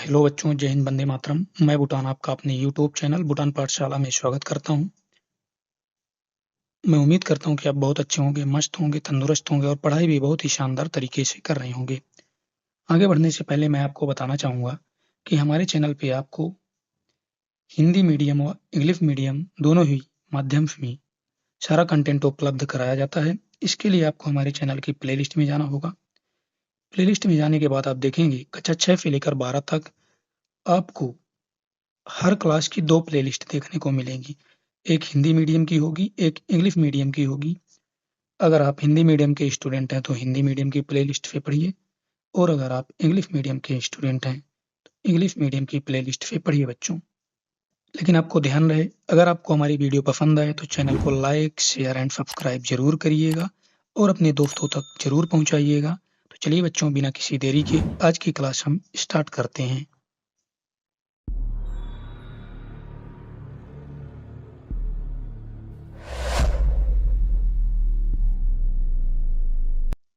Hello बच्चों, जय हिंद, वंदे मातरम। मैं भूटान आपका अपने यूट्यूब चैनल भूटान पाठशाला में स्वागत करता हूँ। मैं उम्मीद करता हूँ कि आप बहुत अच्छे होंगे, मस्त होंगे, तंदुरुस्त होंगे और पढ़ाई भी बहुत ही शानदार तरीके से कर रहे होंगे। आगे बढ़ने से पहले मैं आपको बताना चाहूँगा कि हमारे चैनल पे आपको हिंदी मीडियम और इंग्लिश मीडियम दोनों ही माध्यम में सारा कंटेंट उपलब्ध कराया जाता है। इसके लिए आपको हमारे चैनल की प्लेलिस्ट में जाना होगा। प्लेलिस्ट में जाने के बाद आप देखेंगे कक्षा 6 से लेकर 12 तक आपको हर क्लास की 2 प्लेलिस्ट देखने को मिलेंगी। एक हिंदी मीडियम की होगी, एक इंग्लिश मीडियम की होगी। अगर आप हिंदी मीडियम के स्टूडेंट हैं, तो हिंदी मीडियम की प्लेलिस्ट से पढ़िए और अगर आप इंग्लिश मीडियम के स्टूडेंट हैं, तो इंग्लिश मीडियम की प्लेलिस्ट से पढ़िए बच्चों। लेकिन आपको ध्यान रहे, अगर आपको हमारी वीडियो पसंद आए, तो चैनल को लाइक, शेयर एंड सब्सक्राइब ज़रूर करिएगा और अपने दोस्तों तक ज़रूर पहुँचाइएगा। तो चलिए बच्चों, बिना किसी देरी के आज की क्लास हम स्टार्ट करते हैं।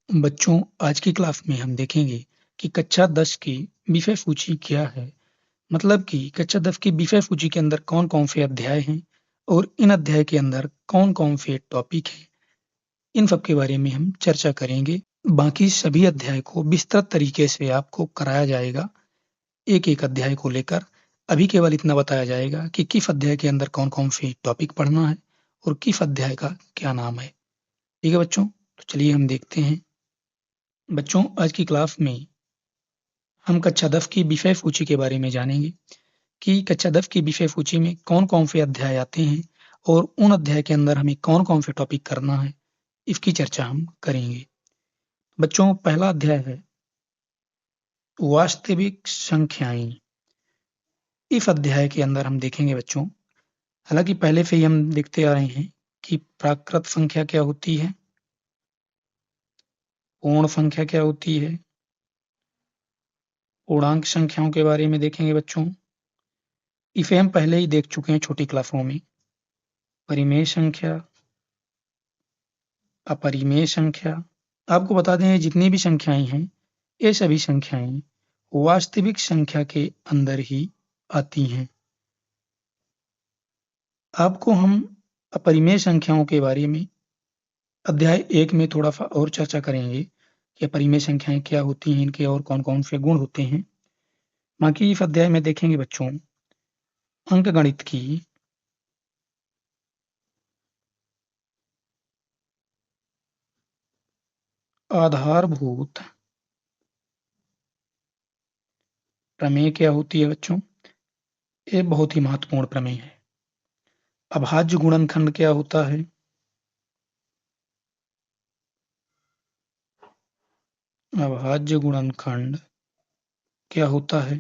बच्चों, आज की क्लास में हम देखेंगे कि कक्षा 10 की विषय सूची क्या है। मतलब कि कक्षा 10 की विषय सूची के अंदर कौन-कौन से अध्याय हैं और इन अध्याय के अंदर कौन-कौन से टॉपिक हैं, इन सब के बारे में हम चर्चा करेंगे। बाकी सभी अध्याय को विस्तृत तरीके से आपको कराया जाएगा, एक-एक अध्याय को लेकर। अभी केवल इतना बताया जाएगा कि किस अध्याय के अंदर कौन-कौन से टॉपिक पढ़ना है और किस अध्याय का क्या नाम है। ठीक है बच्चों? तो चलिए हम देखते हैं। बच्चों, आज की क्लास में हम कक्षा 10 की विषय सूची के बारे में जानेंगे कि कक्षा 10 की विषय सूची में कौन-कौन से अध्याय आते हैं और उन अध्याय के अंदर हमें कौन-कौन से टॉपिक करना है, इसकी चर्चा हम करेंगे। बच्चों, पहला अध्याय है वास्तविक संख्याएँ। इस अध्याय के अंदर हम देखेंगे बच्चों, हालाँकि पहले से ही हम देखते आ रहे हैं कि प्राकृत संख्या क्या होती है, पूर्ण संख्या क्या होती है, पूर्णांक संख्याओं के बारे में देखेंगे बच्चों। इसे हम पहले ही देख चुके हैं छोटी क्लासों में। परिमेय संख्या, अपरिमेय संख्या। आपको बता दें, जितनी भी संख्याएँ हैं, ये सभी संख्याएँ वास्तविक संख्या के अंदर ही आती हैं। आपको हम अपरिमेय संख्याओं के बारे में अध्याय 1 में थोड़ा-सा और चर्चा करेंगे कि अपरिमेय संख्याएँ क्या होती हैं, इनके और कौन-कौन से गुण होते हैं। बाकी इस अध्याय में देखेंगे बच्चों अंकगणित की आधारभूत प्रमेय क्या होती है बच्चों। ये बहुत ही महत्वपूर्ण प्रमेय है। अभाज्य गुणनखंड क्या होता है, अभाज्य गुणनखंड क्या होता है,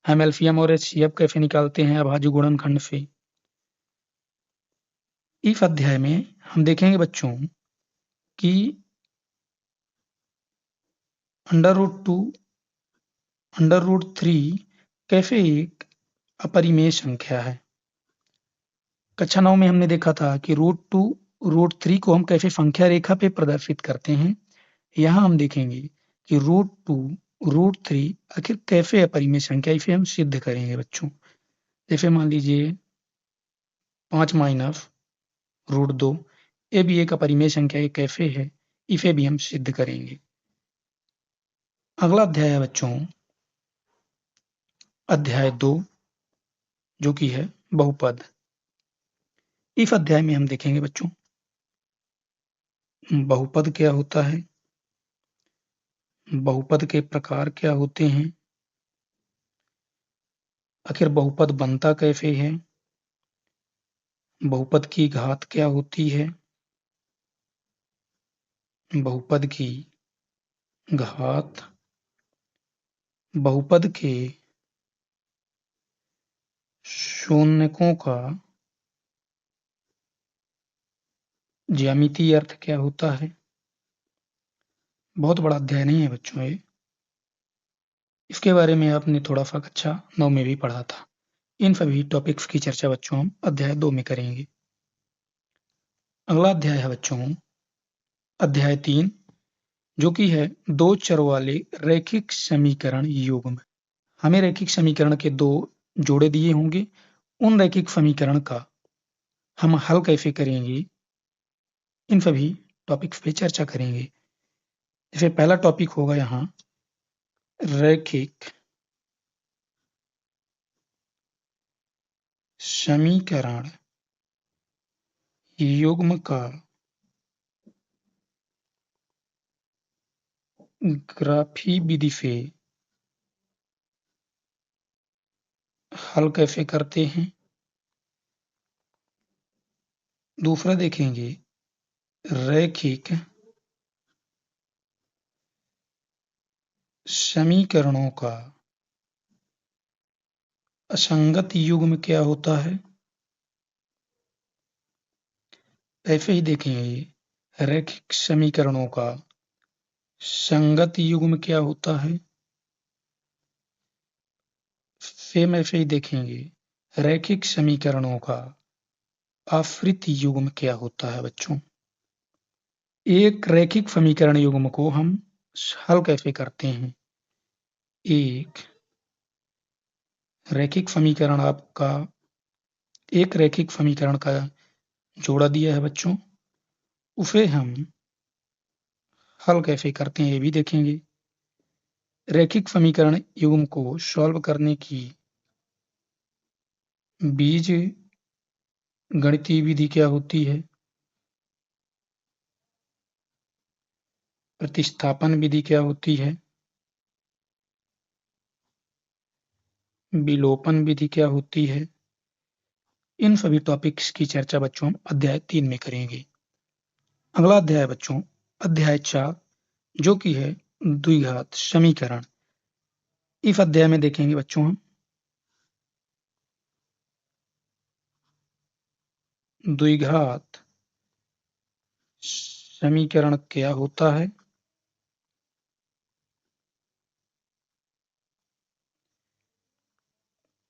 हम एलसीएम और एचसीएफ कैसे निकालते हैं अभाज्य गुणनखंड से। इस अध्याय में हम देखेंगे बच्चों कि √2 √3 कैसे एक अपरिमेय संख्या है। कक्षा 9 में हमने देखा था कि √2 √3 को हम कैसे संख्या रेखा पे प्रदर्शित करते हैं। यहाँ हम देखेंगे कि √2 √3 आखिर कैसे अपरिमेय संख्या, इसे हम सिद्ध करेंगे बच्चों। जैसे मान लीजिए 5 माइनस √2, ये भी एक अपरिमेय संख्या, ये कैसे है, इसे भी हम सिद्ध करेंगे। अगला अध्याय है बच्चों अध्याय 2, जो कि है बहुपद। इस अध्याय में हम देखेंगे बच्चों बहुपद क्या होता है, बहुपद के प्रकार क्या होते हैं, आखिर बहुपद बनता कैसे है, बहुपद की घात क्या होती है, बहुपद की घात, बहुपद के शून्यकों का ज्यामितीय अर्थ क्या होता है। बहुत बड़ा अध्याय नहीं है बच्चों ये, इसके बारे में आपने थोड़ा-सा कक्षा 9 में भी पढ़ा था। इन सभी टॉपिक्स की चर्चा बच्चों हम अध्याय 2 में करेंगे। अगला अध्याय है बच्चों अध्याय 3, जो कि है 2 चर वाले रैखिक समीकरण युग्म। हमें रैखिक समीकरण के 2 जोड़े दिए होंगे। उन रैखिक समीकरण का हम हल कैसे करेंगे, इन सभी टॉपिक्स पे चर्चा करेंगे। जैसे पहला टॉपिक होगा यहाँ रैखिक समीकरण युग्म का ग्राफी विधि से हल कैसे करते हैं। दूसरा देखेंगे रैखिक समीकरणों का असंगत युग्म क्या होता है। ऐसे ही देखेंगे रैखिक समीकरणों का संगत युग्म क्या होता है। सेम ऐसे ही देखेंगे रैखिक समीकरणों का आश्रित युग्म क्या होता है। बच्चों, एक रैखिक समीकरण युग्म को हम हल कैसे करते हैं। एक रैखिक समीकरण एक रैखिक समीकरण का जोड़ा दिया है बच्चों, उसे हम हल कैसे करते हैं ये भी देखेंगे। रैखिक समीकरण युग्म को सॉल्व करने की बीज गणितीय विधि क्या होती है। प्रतिस्थापन विधि क्या होती है। विलोपन विधि क्या होती है। इन सभी टॉपिक्स की चर्चा बच्चों हम अध्याय 3 में करेंगे। अगला अध्याय बच्चों अध्याय 4, जो कि है द्विघात समीकरण। इस अध्याय में देखेंगे बच्चों हम द्विघात समीकरण क्या होता है।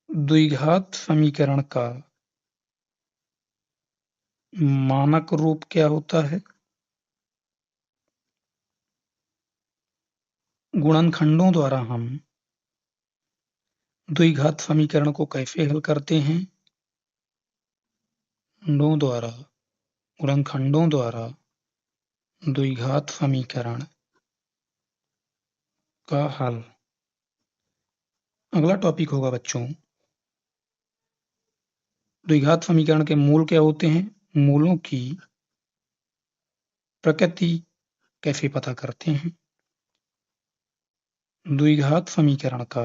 द्विघात समीकरण का मानक रूप क्या होता है। गुणनखंडों द्वारा हम द्विघात समीकरण को कैसे हल करते हैं। गुणनखंडों द्वारा द्विघात समीकरण का हल। अगला टॉपिक होगा बच्चों द्विघात समीकरण के मूल क्या होते हैं। मूलों की प्रकृति कैसे पता करते हैं। द्विघात समीकरण का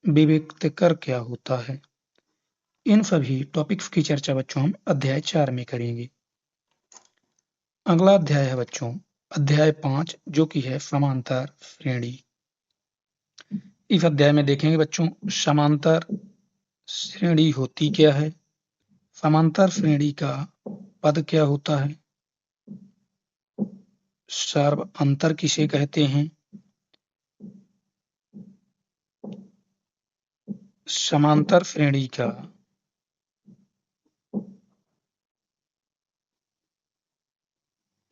विभक्तिकर क्या होता है। इन सभी टॉपिक्स की चर्चा बच्चों हम अध्याय 4 में करेंगे। अगला अध्याय है बच्चों अध्याय 5, जो कि है समांतर श्रेणी। इस अध्याय में देखेंगे बच्चों समांतर श्रेणी होती क्या है। समांतर श्रेणी का पद क्या होता है। सर्व अंतर किसे कहते हैं। समांतर श्रेणी का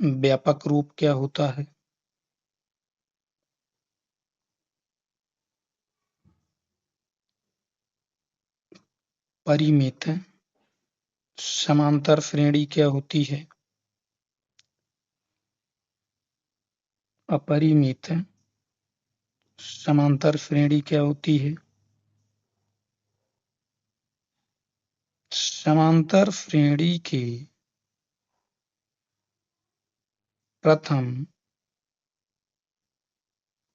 व्यापक रूप क्या होता है। परिमित समांतर श्रेणी क्या होती है। अपरिमित समांतर श्रेणी क्या होती है। समांतर श्रेणी के प्रथम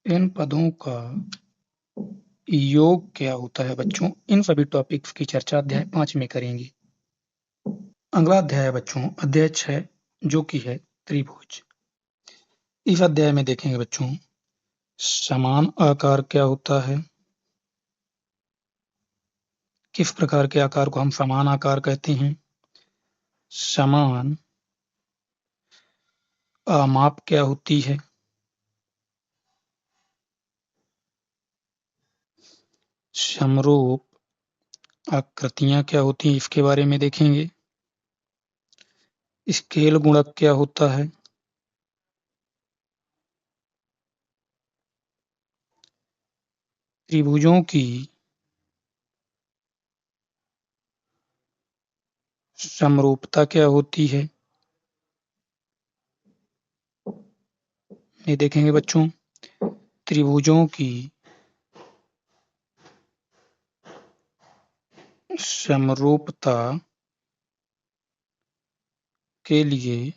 इन पदों का योग क्या होता है। बच्चों, इन सभी टॉपिक्स की चर्चा अध्याय 5 में करेंगे। अगला अध्याय है बच्चों अध्याय 6, जो कि है त्रिभुज। इस अध्याय में देखेंगे बच्चों समान आकार क्या होता है। किस प्रकार के आकार को हम समान आकार कहते हैं। समान आमाप क्या होती है। समरूप आकृतियां क्या होती हैं, इसके बारे में देखेंगे। स्केल गुणक क्या होता है। त्रिभुजों की समरूपता क्या होती है? ये देखेंगे बच्चों, त्रिभुजों की समरूपता के लिए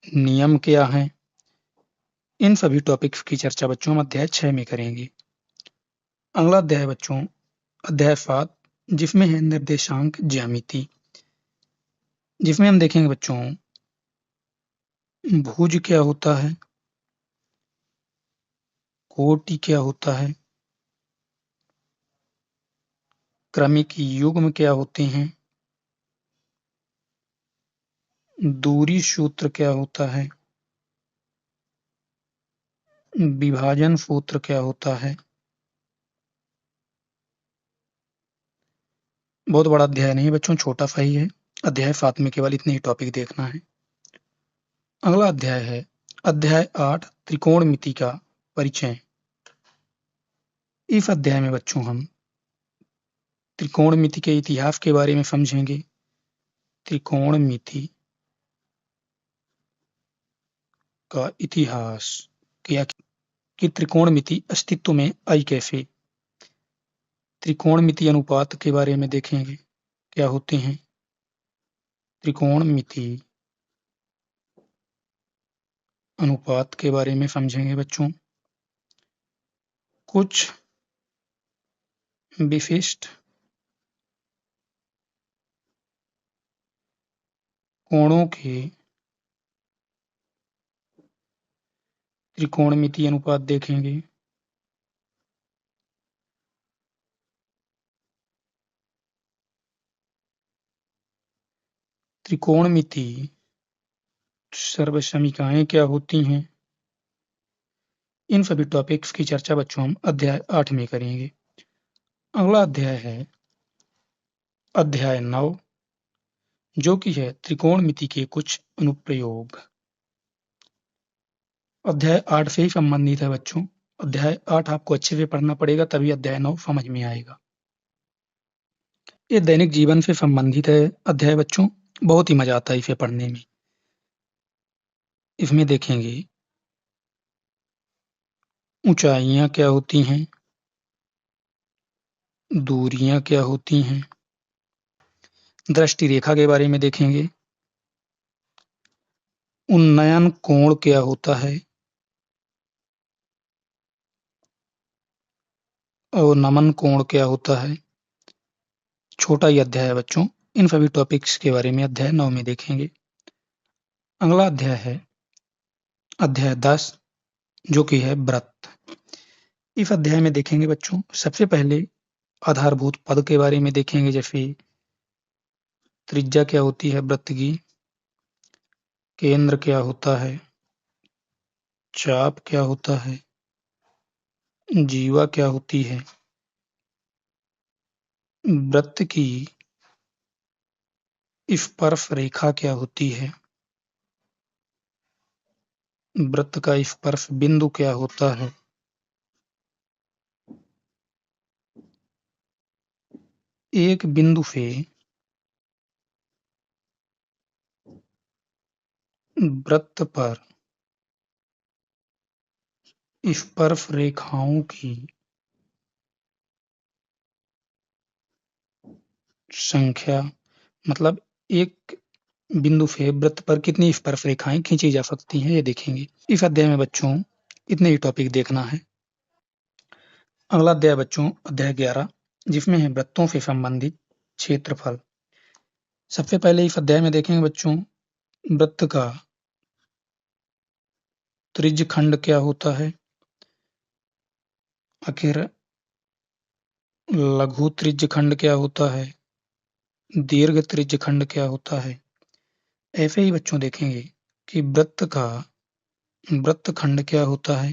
नियम क्या हैं? इन सभी टॉपिक्स की चर्चा बच्चों हम अध्याय 6 में करेंगे। अगला अध्याय बच्चों अध्याय 7, जिसमें है निर्देशांक ज्यामिति, जिसमें हम देखेंगे बच्चों भुज क्या होता है, कोटि क्या होता है, क्रमिक युग्म क्या होते हैं, दूरी सूत्र क्या होता है, विभाजन सूत्र क्या होता है। बहुत बड़ा अध्याय नहीं बच्चों, छोटा सा ही है। अध्याय 7 में केवल इतने ही टॉपिक देखना है। अगला अध्याय है अध्याय 8, त्रिकोणमिति का परिचय। इस अध्याय में बच्चों हम त्रिकोणमिति के इतिहास के बारे में समझेंगे। त्रिकोणमिति का इतिहास क्या कि त्रिकोणमिति अस्तित्व में आई कैसे। त्रिकोणमिति अनुपात के बारे में देखेंगे, क्या होते हैं त्रिकोणमिति अनुपात के बारे में समझेंगे बच्चों। कुछ विशिष्ट कोणों के त्रिकोणमिति अनुपात देखेंगे। त्रिकोणमिति सर्वसमीकाएं क्या होती हैं। इन सभी टॉपिक्स की चर्चा बच्चों हम अध्याय 8 में करेंगे। अगला अध्याय है अध्याय 9, जो कि है त्रिकोणमिति के कुछ अनुप्रयोग। अध्याय 8 से ही संबंधित है बच्चों। अध्याय 8 आपको अच्छे से पढ़ना पड़ेगा, तभी अध्याय 9 समझ में आएगा। ये दैनिक जीवन से संबंधित है अध्याय बच्चों, बहुत ही मजा आता है इसे पढ़ने में। इसमें देखेंगे ऊंचाइयां क्या होती हैं, दूरियां क्या होती हैं, दृष्टि रेखा के बारे में देखेंगे, उन्नयन कोण क्या होता है और नमन कोण क्या होता है। छोटा ही अध्याय है बच्चों, इन सभी टॉपिक्स के बारे में अध्याय 9 में देखेंगे। अगला अध्याय है अध्याय 10, जो कि है व्रत। इस अध्याय में देखेंगे बच्चों सबसे पहले आधारभूत पद के बारे में देखेंगे, जैसे त्रिज्या क्या होती है वृत्त की, केंद्र क्या होता है, चाप क्या होता है, जीवा क्या होती है, वृत्त की स्पर्श रेखा क्या होती है, वृत्त का स्पर्श बिंदु क्या होता है, एक बिंदु से वृत्त पर स्पर्श रेखाओं की संख्या, मतलब एक बिंदु से वृत्त पर कितनी स्पर्श रेखाएं खींची जा सकती हैं, ये देखेंगे। इस अध्याय में बच्चों इतने ही टॉपिक देखना है। अगला अध्याय बच्चों अध्याय 11, जिसमें है वृत्तों से संबंधित क्षेत्रफल। सबसे पहले इस अध्याय में देखेंगे बच्चों वृत्त का त्रिज्यखंड क्या होता है, आखिर लघु त्रिज्यखंड क्या होता है, दीर्घ त्रिज्यखंड क्या होता है। ऐसे ही बच्चों देखेंगे कि वृत्त का वृत्तखंड क्या होता है।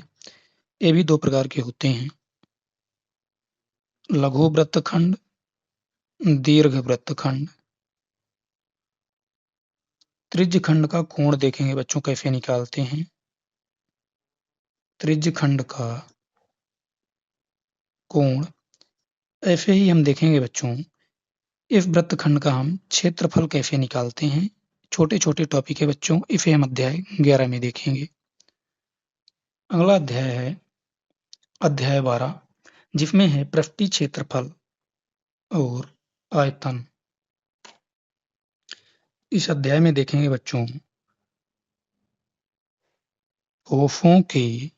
ये भी दो प्रकार के होते हैं, लघु वृत्तखंड, दीर्घ वृत्तखंड। त्रिज्यखंड का कोण देखेंगे बच्चों कैसे निकालते हैं। त्रिज्यखंड का कोण। ऐसे ही हम देखेंगे बच्चों, इस वृत्तखंड का हम क्षेत्रफल कैसे निकालते हैं। छोटे-छोटे टॉपिक है बच्चों, इसे हम अध्याय 11 में देखेंगे। अगला अध्याय है अध्याय 12, जिसमें है पृष्ठीय क्षेत्रफल और आयतन। इस अध्याय में देखेंगे बच्चों, ठोसों के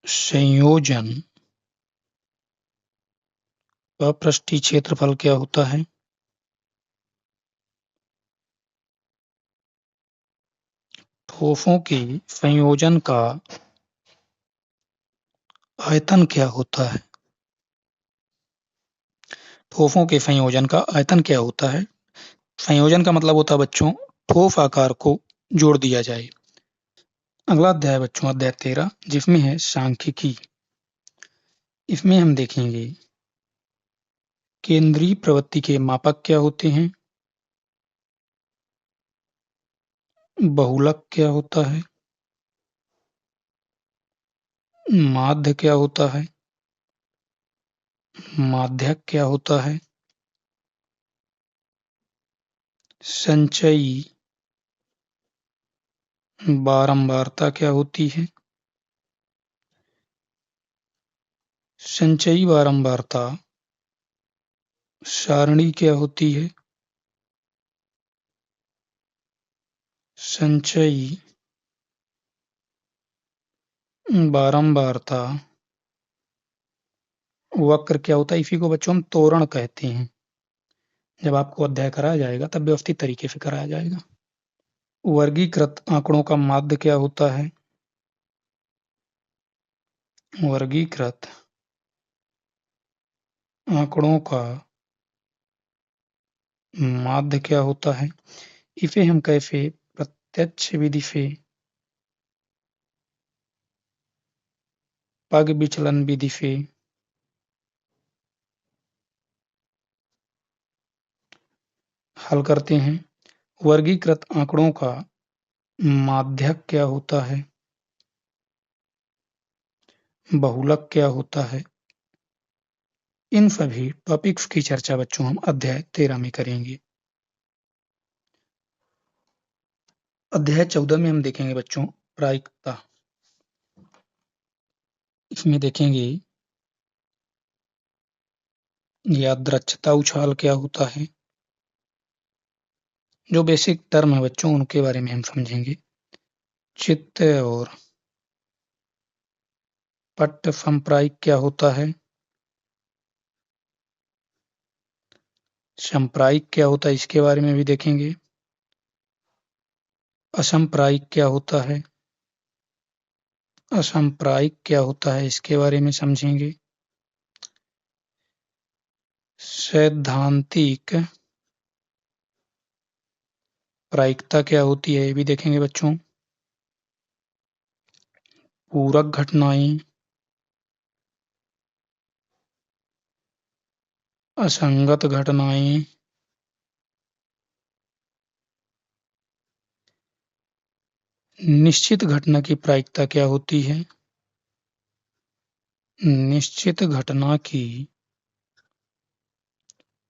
संयोजन का पृष्ठीय क्षेत्रफल क्या होता है। ठोसों के संयोजन का आयतन क्या होता है। ठोसों के संयोजन का आयतन क्या होता है। संयोजन का मतलब होता है बच्चों, ठोस आकार को जोड़ दिया जाए। अगला अध्याय बच्चों अध्याय 13, जिसमें है सांख्यिकी। इसमें हम देखेंगे केंद्रीय प्रवृत्ति के मापक क्या होते हैं, बहुलक क्या होता है, माध्य क्या होता है, माध्यक क्या होता है, संचयी बारंबारता क्या होती है। संचयी बारंबारता सारणी क्या होती है। संचयी बारंबारता वक्र क्या होता है। इसी को बच्चों हम त्वरण कहते हैं। जब आपको अध्याय कराया जाएगा तब व्यवस्थित तरीके से कराया जाएगा। वर्गीकृत आंकड़ों का माध्य क्या होता है। वर्गीकृत आंकड़ों का माध्य क्या होता है। इसे हम कैसे प्रत्यक्ष विधि से, पग विचलन विधि से, हल करते हैं। वर्गीकृत आंकड़ों का माध्यक क्या होता है, बहुलक क्या होता है। इन सभी टॉपिक्स की चर्चा बच्चों हम अध्याय 13 में करेंगे। अध्याय 14 में हम देखेंगे बच्चों प्रायिकता। इसमें देखेंगे यादृच्छता उछाल क्या होता है। जो बेसिक टर्म है बच्चों उनके बारे में हम समझेंगे। चित्त और पट्ट संप्रायिक क्या होता है। संप्रायिक क्या होता है इसके बारे में भी देखेंगे। असंप्रायिक क्या होता है। असंप्रायिक क्या होता है इसके बारे में समझेंगे। सैद्धांतिक प्रायिकता क्या होती है ये भी देखेंगे बच्चों। पूरक घटनाएं, असंगत घटनाएं, निश्चित घटना की प्रायिकता क्या होती है। निश्चित घटना की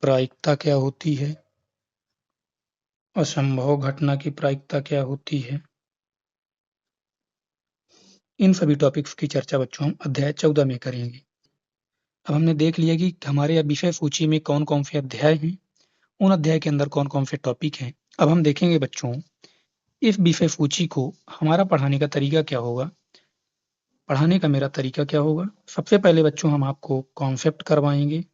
प्रायिकता क्या होती है। असंभव घटना की प्रायिकता क्या होती है। इन सभी टॉपिक्स की चर्चा बच्चों हम अध्याय 14 में करेंगे। अब हमने देख लिया कि हमारे विषय सूची में कौन-कौन से अध्याय हैं, उन अध्याय के अंदर कौन-कौन से टॉपिक हैं। अब हम देखेंगे बच्चों इस विषय सूची को हमारा पढ़ाने का तरीका क्या होगा। पढ़ाने का मेरा तरीका क्या होगा, सबसे पहले बच्चों हम आपको कॉन्सेप्ट करवाएंगे।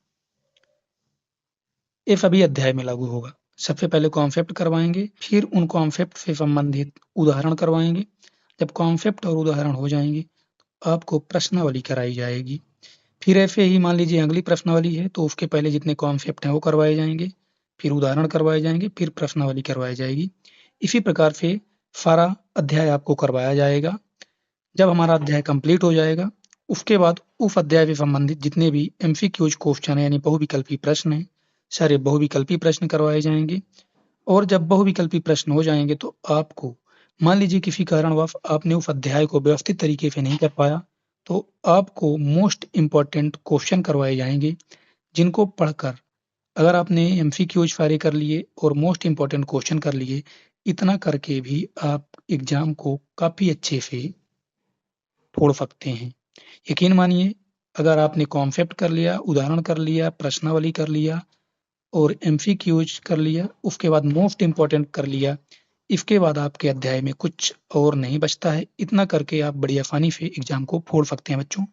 ये सभी अध्याय में लागू होगा। सबसे पहले कॉन्सेप्ट करवाएंगे, फिर उन कॉन्सेप्ट से संबंधित उदाहरण करवाएंगे। जब कॉन्सेप्ट और उदाहरण हो जाएंगे आपको प्रश्नावली कराई जाएगी। फिर ऐसे ही मान लीजिए अगली प्रश्नावली है तो उसके पहले जितने कॉन्सेप्ट हैं वो करवाए जाएंगे, फिर उदाहरण करवाए जाएंगे, फिर प्रश्नावली करवाई जाएगी। इसी प्रकार से सारा अध्याय आपको करवाया जाएगा। जब हमारा अध्याय कंप्लीट हो जाएगा उसके बाद उस अध्याय से संबंधित जितने भी एमसीक्यूज क्वेश्चन है यानी बहुविकल्पी प्रश्न है, सारे बहुविकल्पी प्रश्न करवाए जाएंगे। और जब बहुविकल्पी प्रश्न हो जाएंगे तो आपको मान लीजिए किसी कारणवश आपने उस अध्याय को व्यवस्थित तरीके से नहीं कर पाया तो आपको मोस्ट इम्पोर्टेंट क्वेश्चन करवाए जाएँगे, जिनको पढ़कर अगर आपने एमसीक्यूज़ सारे कर लिए और मोस्ट इम्पोर्टेंट क्वेश्चन कर लिए, इतना करके भी आप एग्ज़ाम को काफ़ी अच्छे से छोड़ सकते हैं। यकीन मानिए, अगर आपने कॉन्सेप्ट कर लिया, उदाहरण कर लिया, प्रश्नावली कर लिया और एमसीक्यूज़ कर लिया, उसके बाद मोस्ट इम्पोर्टेंट कर लिया, इसके बाद आपके अध्याय में कुछ और नहीं बचता है। इतना करके आप बड़ी आसानी से एग्ज़ाम को फोड़ सकते हैं बच्चों।